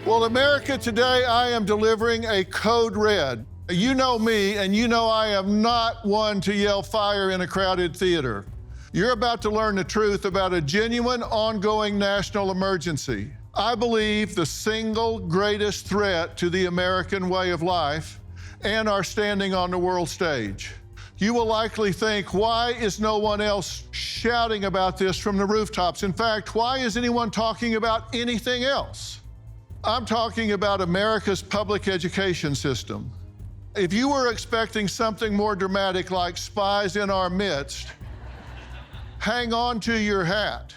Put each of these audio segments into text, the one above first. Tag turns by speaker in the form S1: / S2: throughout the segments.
S1: Well, America, today I am delivering a code red. You know me, and you know I am not one to yell fire in a crowded theater. You're about to learn the truth about a genuine, ongoing national emergency. I believe the single greatest threat to the American way of life and our standing on the world stage. You will likely think, why is no one else shouting about this from the rooftops? In fact, why is anyone talking about anything else? I'm talking about America's public education system. If you were expecting something more dramatic like spies in our midst, hang on to your hat.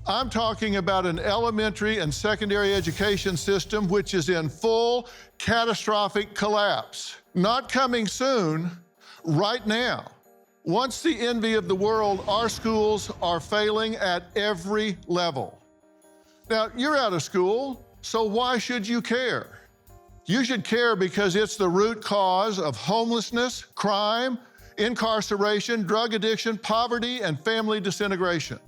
S1: I'm talking about an elementary and secondary education system which is in full catastrophic collapse. Not coming soon, right now. Once the envy of the world, our schools are failing at every level. Now, you're out of school, so why should you care? You should care because it's the root cause of homelessness, crime, incarceration, drug addiction, poverty, and family disintegration.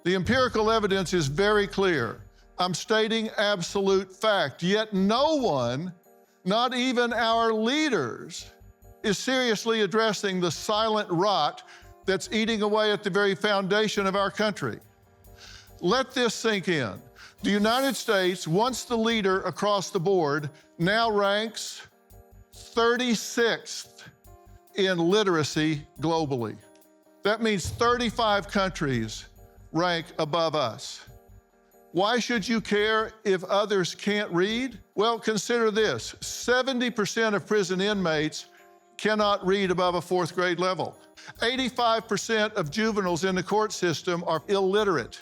S1: The empirical evidence is very clear. I'm stating absolute fact, yet no one, not even our leaders, is seriously addressing the silent rot that's eating away at the very foundation of our country. Let this sink in. The United States, once the leader across the board, now ranks 36th in literacy globally. That means 35 countries rank above us. Why should you care if others can't read? Well, consider this. 70% of prison inmates cannot read above a fourth grade level. 85% of juveniles in the court system are illiterate.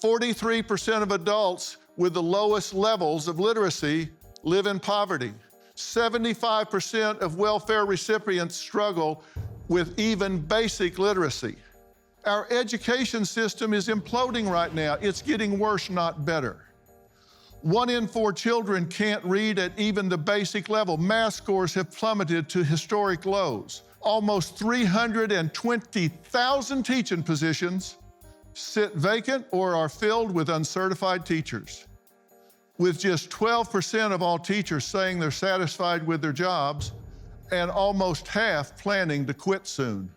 S1: 43% of adults with the lowest levels of literacy live in poverty. 75% of welfare recipients struggle with even basic literacy. Our education system is imploding right now. It's getting worse, not better. 1 in 4 children can't read at even the basic level. Math scores have plummeted to historic lows. Almost 320,000 teaching positions sit vacant or are filled with uncertified teachers, with just 12% of all teachers saying they're satisfied with their jobs and almost half planning to quit soon.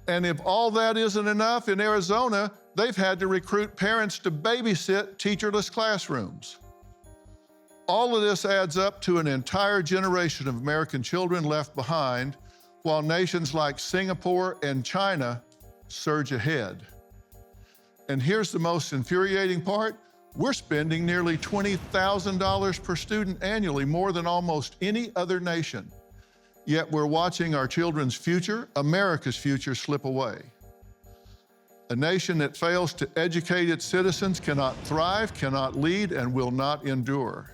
S1: And if all that isn't enough, in Arizona, they've had to recruit parents to babysit teacherless classrooms. All of this adds up to an entire generation of American children left behind, while nations like Singapore and China surge ahead. And here's the most infuriating part. We're spending nearly $20,000 per student annually, more than almost any other nation. Yet we're watching our children's future, America's future, slip away. A nation that fails to educate its citizens cannot thrive, cannot lead, and will not endure.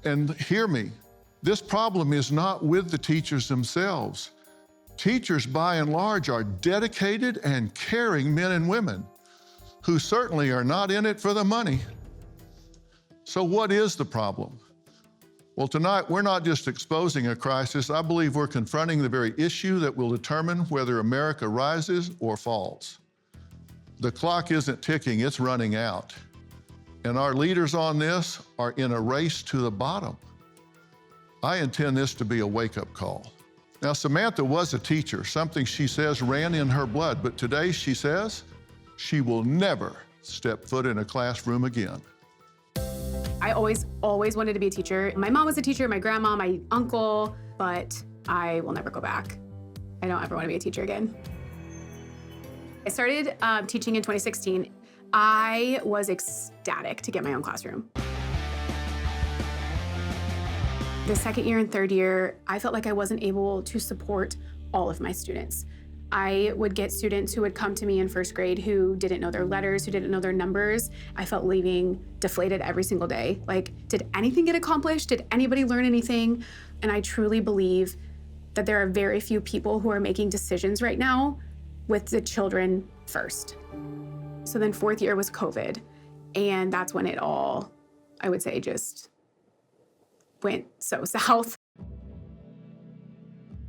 S1: And hear me, this problem is not with the teachers themselves. Teachers, by and large, are dedicated and caring men and women who certainly are not in it for the money. So what is the problem? Well, tonight, we're not just exposing a crisis. I believe we're confronting the very issue that will determine whether America rises or falls. The clock isn't ticking, it's running out. And our leaders on this are in a race to the bottom. I intend this to be a wake-up call. Now, Samantha was a teacher, something she says ran in her blood, but today she says she will never step foot in a classroom again.
S2: I always wanted to be a teacher. My mom was a teacher, my grandma, my uncle, but I will never go back. I don't ever want to be a teacher again. I started teaching in 2016. I was ecstatic to get my own classroom. The second year and third year, I felt like I wasn't able to support all of my students. I would get students who would come to me in first grade who didn't know their letters, who didn't know their numbers. I felt leaving deflated every single day. Like, did anything get accomplished? Did anybody learn anything? And I truly believe that there are very few people who are making decisions right now with the children first. So then fourth year was COVID, and that's when it all, I would say, just went so south.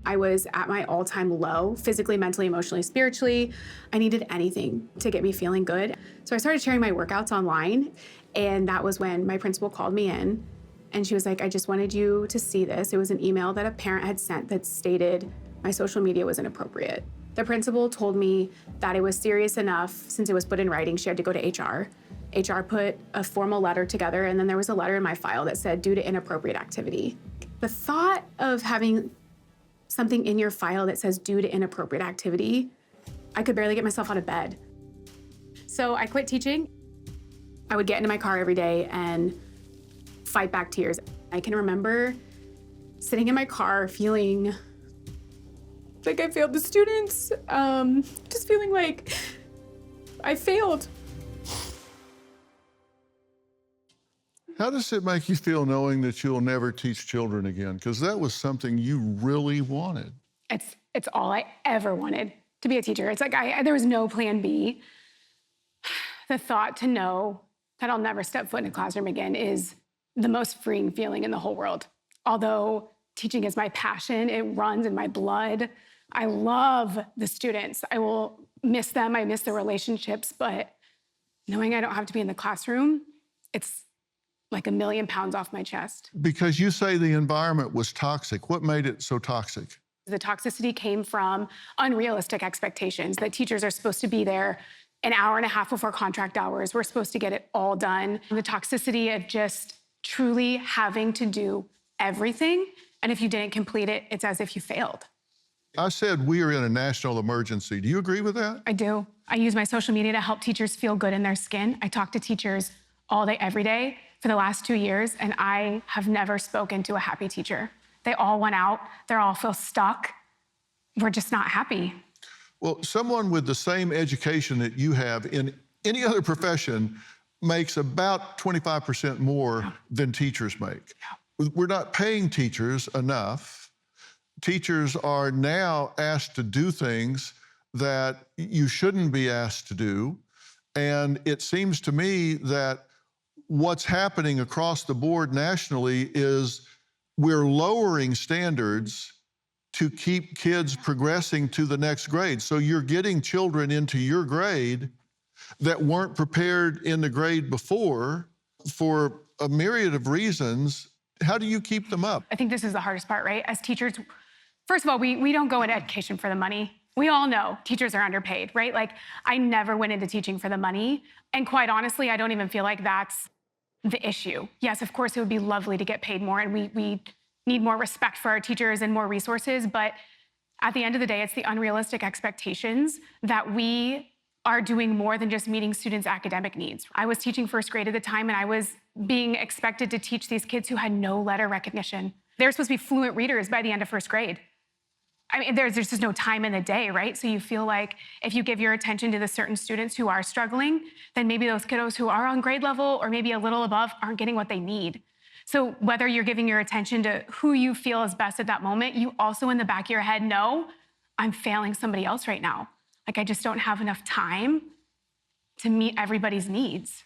S2: I was at my all-time low, physically, mentally, emotionally, spiritually. I needed anything to get me feeling good. So I started sharing my workouts online, And that was when my principal called me in and she was like, I just wanted you to see this. It was an email that a parent had sent that stated my social media was inappropriate. The principal told me that it was serious enough since it was put in writing. She had to go to HR. HR put a formal letter together, and then there was a letter in my file that said due to inappropriate activity. The thought of having something in your file that says due to inappropriate activity, I could barely get myself out of bed. So I quit teaching. I would get into my car every day and fight back tears. I can remember sitting in my car feeling like I failed the students, just feeling like I failed.
S1: How does it make you feel knowing that you'll never teach children again? Because that was something you really wanted.
S2: It's all I ever wanted, to be a teacher. It's like there was no plan B. The thought to know that I'll never step foot in a classroom again is the most freeing feeling in the whole world. Although teaching is my passion, it runs in my blood. I love the students. I will miss them, I miss the relationships, but knowing I don't have to be in the classroom, it's like 1,000,000 pounds off my chest.
S1: Because you say the environment was toxic. What made it so toxic?
S2: The toxicity came from unrealistic expectations that teachers are supposed to be there an hour and a half before contract hours. We're supposed to get it all done. The toxicity of just truly having to do everything. And if you didn't complete it, it's as if you failed.
S1: I said we are in a national emergency. Do you agree with that?
S2: I do. I use my social media to help teachers feel good in their skin. I talk to teachers all day, every day for the last 2 years, and I have never spoken to a happy teacher. They all went out. They all feel stuck. We're just not happy.
S1: Well, someone with the same education that you have in any other profession makes about 25% more than teachers make. We're not paying teachers enough. Teachers are now asked to do things that you shouldn't be asked to do. And it seems to me that what's happening across the board nationally is we're lowering standards to keep kids progressing to the next grade. So you're getting children into your grade that weren't prepared in the grade before for a myriad of reasons. How do you keep them up?
S2: I think this is the hardest part, right? As teachers, first of all, we don't go into education for the money. We all know teachers are underpaid, right? Like, I never went into teaching for the money. And quite honestly, I don't even feel like that's the issue. Yes, of course, it would be lovely to get paid more, and we need more respect for our teachers and more resources. But at the end of the day, it's the unrealistic expectations that we are doing more than just meeting students' academic needs. I was teaching first grade at the time, and I was being expected to teach these kids who had no letter recognition. They're supposed to be fluent readers by the end of first grade. I mean, there's just no time in the day, right? So you feel like if you give your attention to the certain students who are struggling, then maybe those kiddos who are on grade level or maybe a little above aren't getting what they need. So whether you're giving your attention to who you feel is best at that moment, you also in the back of your head know, I'm failing somebody else right now. Like, I just don't have enough time to meet everybody's needs.